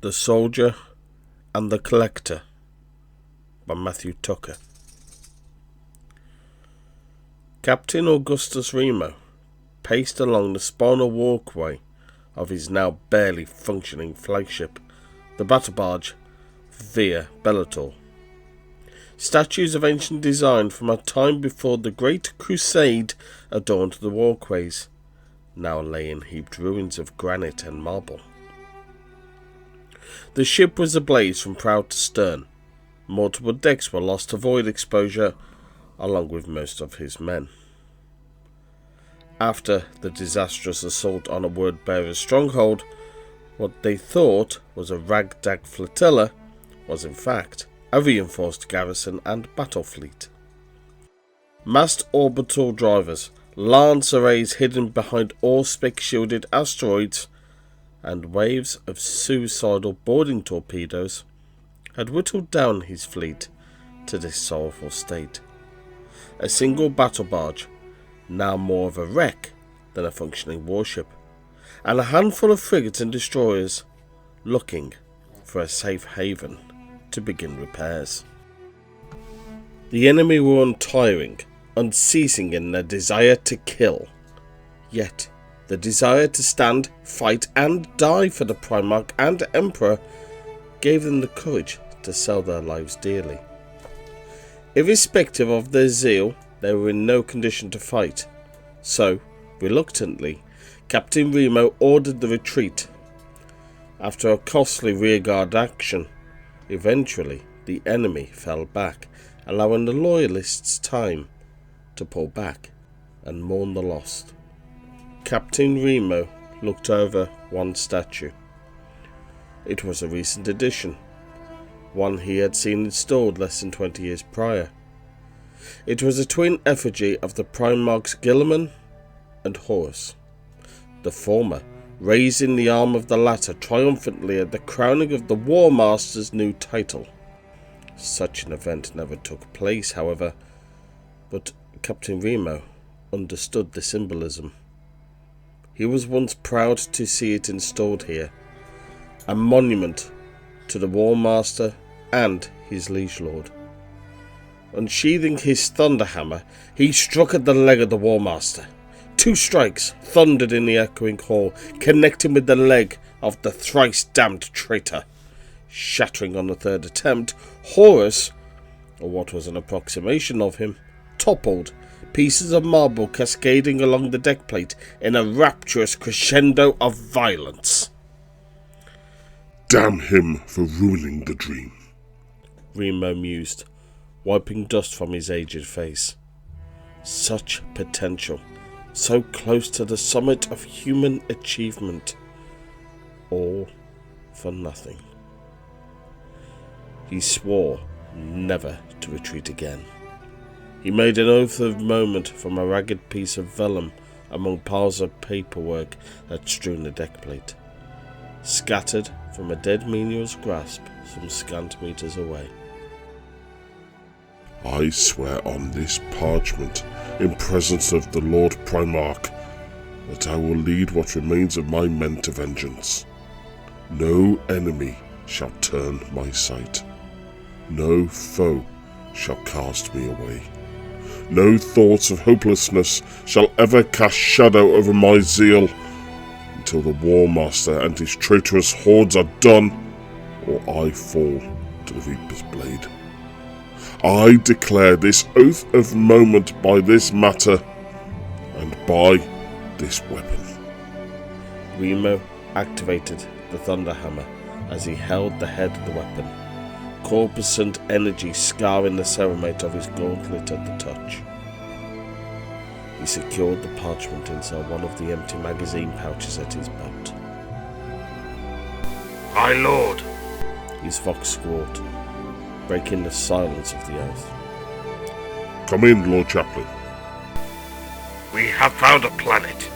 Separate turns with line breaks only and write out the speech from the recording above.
The Soldier and the Collector by Matthew Tucker. Captain Augustus Remo paced along the spinal walkway of his now barely functioning flagship, the battle barge Via Bellator. Statues of ancient design from a time before the Great Crusade adorned the walkways, now lay in heaped ruins of granite and marble. The ship was ablaze from prow to stern. Multiple decks were lost to void exposure, along with most of his men. After the disastrous assault on a word-bearer's stronghold, what they thought was a ragtag flotilla was in fact a reinforced garrison and battle fleet. Massed orbital drivers, lance arrays hidden behind awespic shielded asteroids, and waves of suicidal boarding torpedoes had whittled down his fleet to this sorrowful state. A single battle barge, now more of a wreck than a functioning warship, and a handful of frigates and destroyers looking for a safe haven to begin repairs. The enemy were untiring, unceasing in their desire to kill, yet the desire to stand, fight and die for the Primarch and Emperor gave them the courage to sell their lives dearly. Irrespective of their zeal, they were in no condition to fight, so, reluctantly, Captain Remo ordered the retreat. After a costly rearguard action, eventually the enemy fell back, allowing the Loyalists time to pull back and mourn the lost. Captain Remo looked over one statue. It was a recent addition, one he had seen installed less than 20 years prior. It was a twin effigy of the Primarchs Guilliman and Horus, the former raising the arm of the latter triumphantly at the crowning of the War Master's new title. Such an event never took place, however, but Captain Remo understood the symbolism. He was once proud to see it installed here, a monument to the War Master and his liege lord. Unsheathing his thunder hammer, he struck at the leg of the War Master. 2 strikes thundered in the echoing hall, connecting with the leg of the thrice-damned traitor. Shattering on the 3rd attempt, Horus, or what was an approximation of him, toppled, pieces of marble cascading along the deck plate in a rapturous crescendo of violence.
Damn him for ruining the dream,
Remo mused, wiping dust from his aged face. Such potential, so close to the summit of human achievement, all for nothing. He swore never to retreat again. He made an oath of moment from a ragged piece of vellum among piles of paperwork that strewn the deck plate, scattered from a dead menial's grasp some scant meters away.
I swear on this parchment, in presence of the Lord Primarch, that I will lead what remains of my men to vengeance. No enemy shall turn my sight. No foe shall cast me away. No thoughts of hopelessness shall ever cast shadow over my zeal, until the War Master and his traitorous hordes are done, or I fall to the Reaper's blade. I declare this oath of moment by this matter, and by this weapon.
Remo activated the thunder hammer as he held the head of the weapon, corpuscent energy scarring the ceramite of his gauntlet at the touch. He secured the parchment inside one of the empty magazine pouches at his belt.
My lord,
his voice squawked, breaking the silence of the earth.
Come in, Lord Chaplain.
we have found a planet.